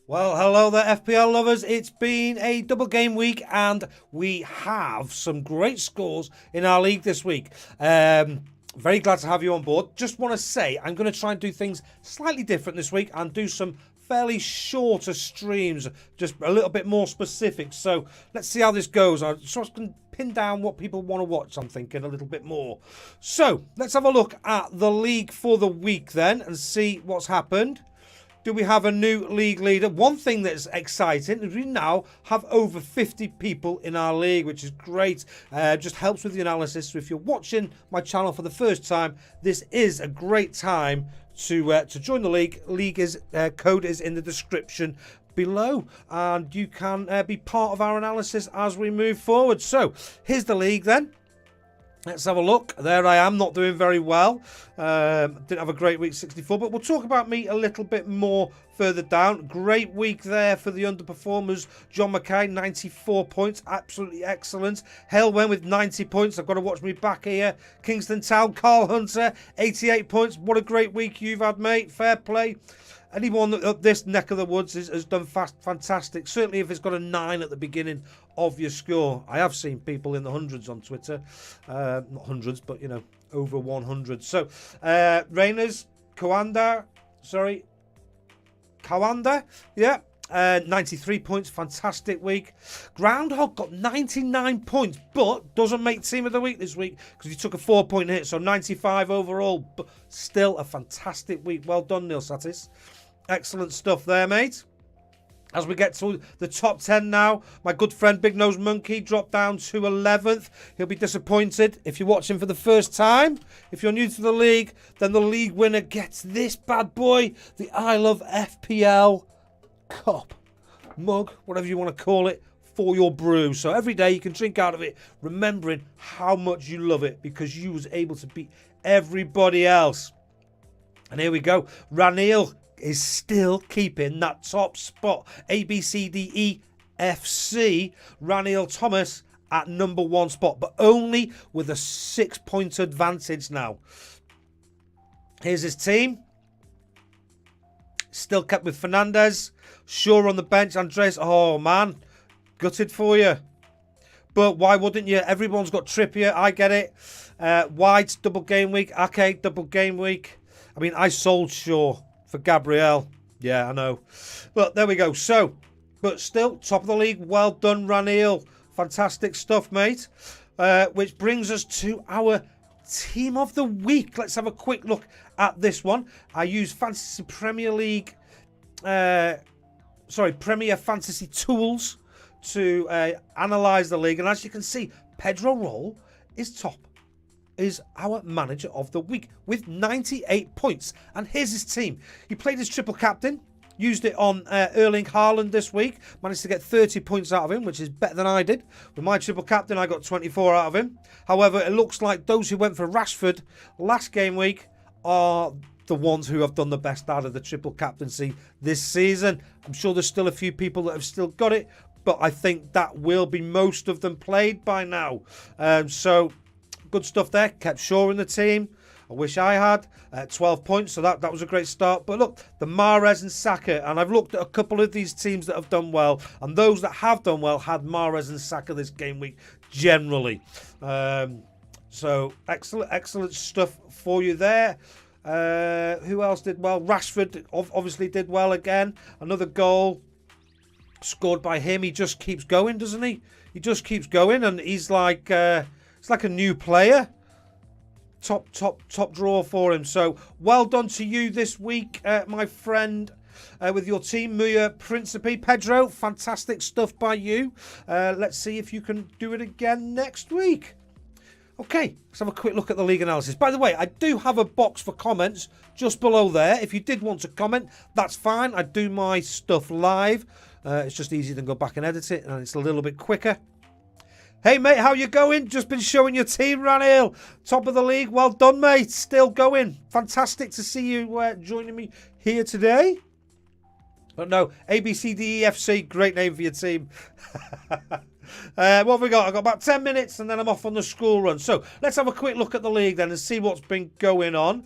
Well, hello there, FPL lovers. It's been a double game week, and we have some great scores in our league this week. Very glad to have you on board. Just want to say, I'm going to try and do things slightly different this week and do some fairly shorter streams, just a little bit more specific. So let's see how this goes. I just can pin down what people want to watch, I'm thinking, a little bit more. So let's have a look at the league for the week then and see what's happened. Do we have a new league leader? One thing that's exciting is we now have over 50 people in our league, which is great. Just helps with the analysis. So if you're watching my channel for the first time, this is a great time to join the league. Code is in the description below, and you can be part of our analysis as we move forward. So here's the league then. Let's have a look. There I am, not doing very well. Didn't have a great week, 64, but we'll talk about me a little bit more further down. Great week there for the underperformers. John Mackay, 94 points. Absolutely excellent. Helwen with 90 points. I've got to watch me back here. Kingston Town, Carl Hunter, 88 points. What a great week you've had, mate. Fair play. Anyone up this neck of the woods has done fantastic. Certainly if it's got a 9 at the beginning of your score. I have seen people in the hundreds on Twitter. Not hundreds, but, you know, over 100. So, Rainers, Kawanda, yeah. 93 points, fantastic week. Groundhog got 99 points, but doesn't make team of the week this week because he took a 4-point hit, so 95 overall, but still a fantastic week. Well done, Neil Satis. Excellent stuff there, mate. As we get to the top 10 now, my good friend Big Nose Monkey dropped down to 11th. He'll be disappointed if you're watching for the first time. If you're new to the league, then the league winner gets this bad boy, the I Love FPL cup, mug, whatever you want to call it, for your brew. So every day you can drink out of it, remembering how much you love it because you was able to beat everybody else. And here we go. Ranil is still keeping that top spot. ABCDEFC, Ranil Thomas at number 1 spot, but only with a 6-point advantage now. Here's his team. Still kept with Fernandez. Shaw on the bench. Andres, oh man, gutted for you. But why wouldn't you? Everyone's got Trippier. I get it. White, double game week. Ake, double game week. I mean, I sold Shaw for Gabriel. Yeah, I know. But there we go. So, but still, top of the league. Well done, Ranil. Fantastic stuff, mate. Which brings us to our team of the week. Let's have a quick look at this one. I use Fantasy Premier League, Premier Fantasy Tools to analyse the league. And as you can see, Pedro Roll is our manager of the week with 98 points. And here's his team. He played his triple captain, used it on Erling Haaland this week, managed to get 30 points out of him, which is better than I did. With my triple captain, I got 24 out of him. However, it looks like those who went for Rashford last game week are the ones who have done the best out of the triple captaincy this season. I'm sure there's still a few people that have still got it, but I think that will be most of them played by now. So good stuff there. Kept Shaw in the team. I wish I had 12 points, so that was a great start. But look, the Mahrez and Saka, and I've looked at a couple of these teams that have done well, and those that have done well had Mahrez and Saka this game week generally. So excellent stuff for you there. Who else did well? Rashford obviously did well again. Another goal scored by him. He just keeps going, doesn't he? He just keeps going, and he's like it's like a new player. Top draw for him. So well done to you this week, my friend, with your team. Muya Principe. Pedro, fantastic stuff by you. Let's see if you can do it again next week. Okay, let's have a quick look at the league analysis. By the way, I do have a box for comments just below there. If you did want to comment, that's fine. I do my stuff live. It's just easier than go back and edit it, and it's a little bit quicker. Hey, mate, how you going? Just been showing your team, Ranil. Top of the league. Well done, mate. Still going. Fantastic to see you joining me here today. But no, ABCDEFC, great name for your team. What have we got? I've got about 10 minutes and then I'm off on the school run. So let's have a quick look at the league then and see what's been going on.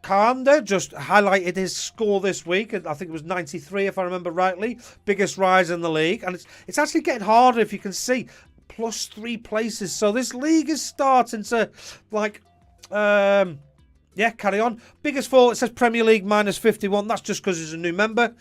Kanda just highlighted his score this week. I think it was 93, if I remember rightly. Biggest rise in the league. And it's actually getting harder, if you can see. +3 places. So this league is starting to, like, yeah, carry on. Biggest fall, it says Premier League -51. That's just because he's a new member.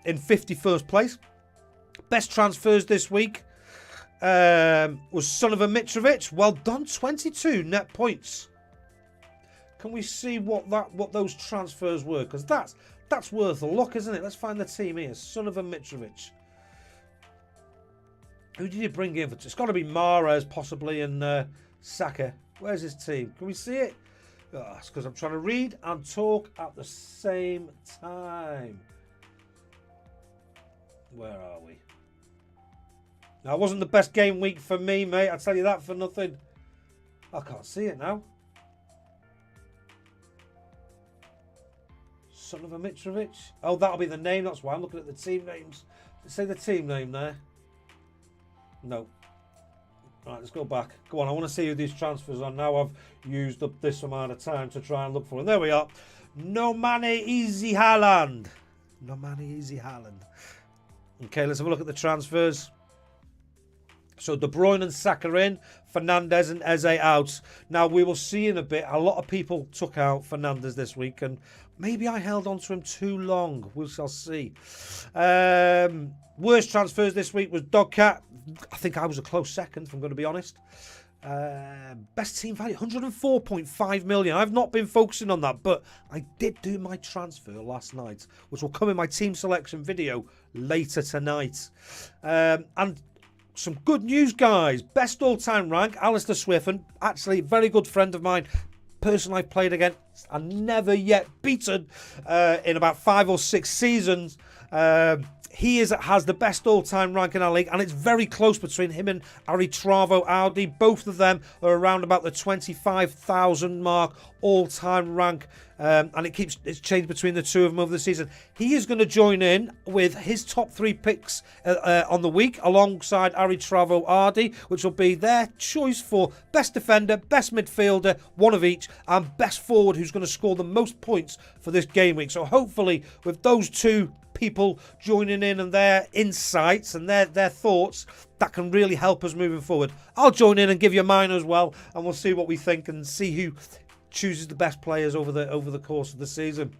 In 51st place. Best transfers this week was Son of a Mitrovic. Well done, 22 net points. Can we see what those transfers were? Because that's worth a look, isn't it? Let's find the team here. Son of a Mitrovic. Who did you bring in? It's got to be Mahrez, possibly, and Saka. Where's his team? Can we see it? Oh, it's because I'm trying to read and talk at the same time. Where are we? Now, it wasn't the best game week for me, mate. I'll tell you that for nothing. I can't see it now. Son of a Mitrovic. Oh, that'll be the name. That's why I'm looking at the team names. Does it say the team name there? No. Right, let's go back. Go on, I want to see who these transfers are. Now I've used up this amount of time to try and look for them. There we are. No money, easy Haaland. No money, easy Haaland. Okay, let's have a look at the transfers. So De Bruyne and Saka in, Fernandes and Eze out. Now we will see in a bit. A lot of people took out Fernandes this week, and maybe I held on to him too long. We shall see. Worst transfers this week was Dogcat. I think I was a close second, if I'm going to be honest. Best team value, 104.5 million. I've not been focusing on that, but I did do my transfer last night, which will come in my team selection video later tonight. And some good news, guys. Best all-time rank, Alistair Swiffen, actually a very good friend of mine, person I've played against and never yet beaten in about 5 or 6 seasons. He has the best all-time rank in our league, and it's very close between him and Aritravo Audi. Both of them are around about the 25,000 mark all-time rank, and it's changed between the two of them over the season. He is going to join in with his top 3 picks on the week, alongside Aritravo Audi, which will be their choice for best defender, best midfielder, one of each, and best forward, who's going to score the most points for this game week. So hopefully, with those two people joining in and their insights and their thoughts, that can really help us moving forward. I'll join in and give you mine as well, and we'll see what we think and see who chooses the best players over the course of the season.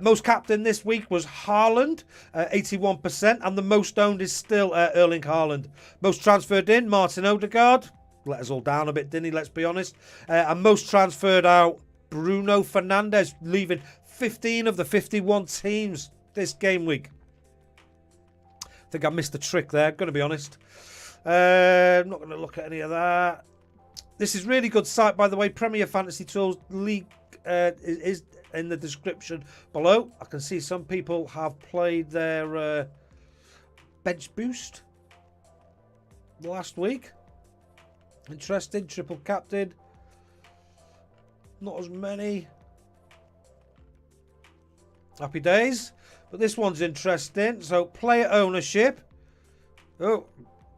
Most captain this week was Haaland, 81%, and the most owned is still Erling Haaland. Most transferred in, Martin Odegaard. Let us all down a bit, didn't he? Let's be honest. And most transferred out, Bruno Fernandes, leaving 15 of the 51 teams this game week. I think I missed the trick there, going to be honest. I'm not going to look at any of that. This is really good site, by the way. Premier Fantasy Tools League is in the description below. I can see some people have played their bench boost last week. Interesting. Triple captain. Not as many. Happy days. But this one's interesting. So, player ownership. Oh,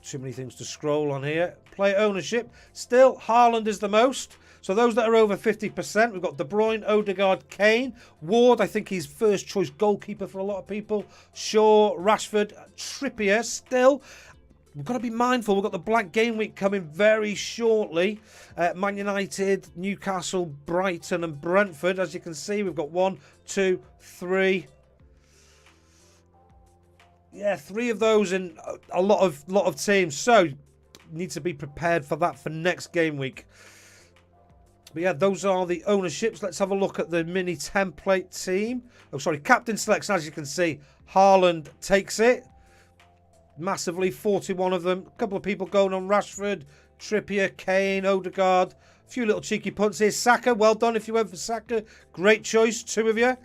too many things to scroll on here. Player ownership. Still, Haaland is the most. So, those that are over 50%, we've got De Bruyne, Odegaard, Kane. Ward, I think he's first choice goalkeeper for a lot of people. Shaw, Rashford, Trippier still. We've got to be mindful. We've got the blank game week coming very shortly. Man United, Newcastle, Brighton and Brentford. As you can see, we've got 1, 2, 3. Yeah, 3 of those in a lot of teams. So, need to be prepared for that for next game week. But yeah, those are the ownerships. Let's have a look at the mini template team. Oh, sorry, captain selection. As you can see, Haaland takes it massively. 41 of them. A couple of people going on Rashford, Trippier, Kane, Odegaard. A few little cheeky punts here. Saka, well done if you went for Saka. Great choice, 2 of you.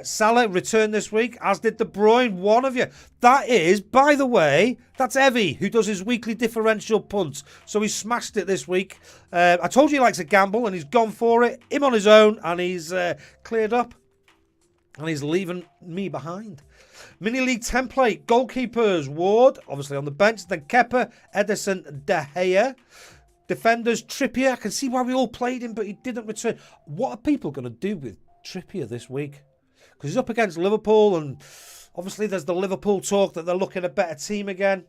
Salah returned this week, as did De Bruyne, 1 of you. That is, by the way, that's Evie, who does his weekly differential punts. So he smashed it this week. I told you he likes a gamble, and he's gone for it. Him on his own, and he's cleared up. And he's leaving me behind. Mini League template, goalkeepers, Ward, obviously on the bench. Then Kepa, Ederson, De Gea. Defenders, Trippier. I can see why we all played him, but he didn't return. What are people going to do with Trippier this week? Because he's up against Liverpool, and obviously there's the Liverpool talk that they're looking a better team again.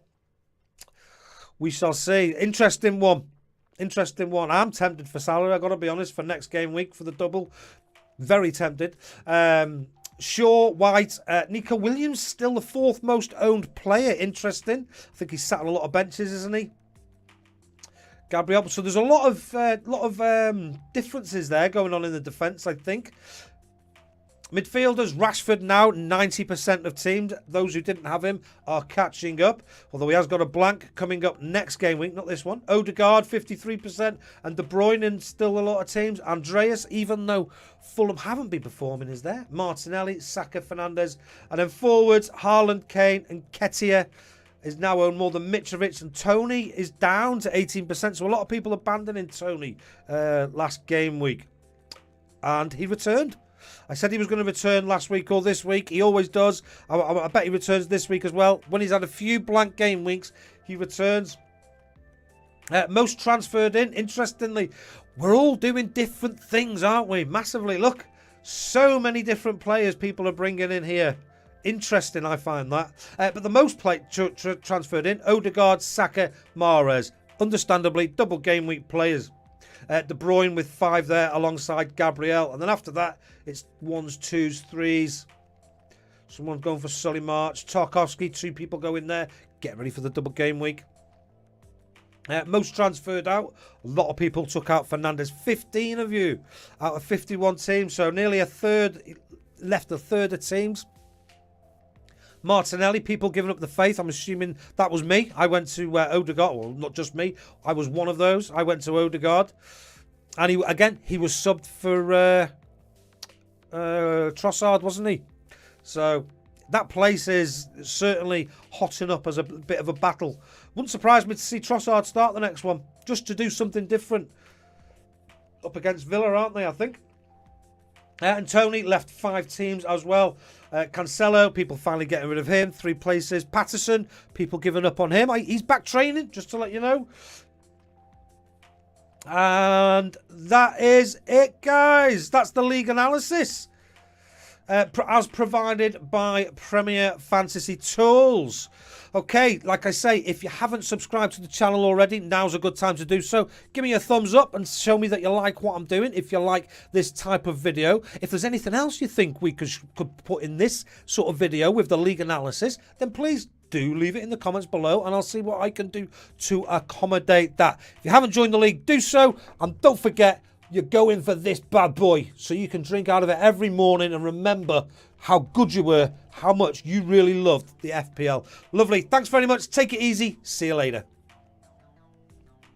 We shall see. Interesting one. Interesting one. I'm tempted for Salah, I've got to be honest, for next game week for the double. Very tempted. Shaw, White, Nico Williams, still the 4th most owned player. Interesting. I think he's sat on a lot of benches, isn't he? Gabriel. So there's a lot of differences there going on in the defence, I think. Midfielders, Rashford now 90% of teams. Those who didn't have him are catching up. Although he has got a blank coming up next game week, not this one. Odegaard 53% and De Bruyne in still a lot of teams. Andreas, even though Fulham haven't been performing, is there. Martinelli, Saka, Fernandes. And then forwards, Haaland, Kane and Ketia is now owned more than Mitrovic, and Tony is down to 18%. So a lot of people abandoning Tony last game week. And he returned. I said he was going to return last week or this week. He always does. I bet he returns this week as well. When he's had a few blank game weeks, he returns. Most transferred in. Interestingly, we're all doing different things, aren't we? Massively. Look, so many different players people are bringing in here. Interesting, I find that. But the most transferred in, Odegaard, Saka, Mahrez. Understandably, double game week players. De Bruyne with 5 there alongside Gabriel. And then after that, it's 1s, 2s, 3s. Someone going for Solly March. Tarkovsky, 2 people go in there. Get ready for the double game week. Most transferred out. A lot of people took out Fernandes. 15 of you out of 51 teams. So nearly a third, left a third of teams. Martinelli, people giving up the faith. I'm assuming that was me. I went to Odegaard. Well, not just me. I was one of those. I went to Odegaard. And he was subbed for Trossard, wasn't he? So that place is certainly hotting up as a bit of a battle. Wouldn't surprise me to see Trossard start the next one, just to do something different. Up against Villa, aren't they, I think? And Tony left 5 teams as well. Cancelo, people finally getting rid of him. 3 places. Patterson, people giving up on him. He's back training, just to let you know. And that is it, guys. That's the league analysis. As provided by Premier Fantasy Tools. Okay, like I say, if you haven't subscribed to the channel already, now's a good time to do so. Give me a thumbs up and show me that you like what I'm doing, if you like this type of video. If there's anything else you think we could put in this sort of video with the league analysis, then please do leave it in the comments below and I'll see what I can do to accommodate that. If you haven't joined the league, do so. And don't forget, you're going for this bad boy so you can drink out of it every morning and remember how good you were, how much you really loved the FPL. Lovely. Thanks very much. Take it easy. See you later.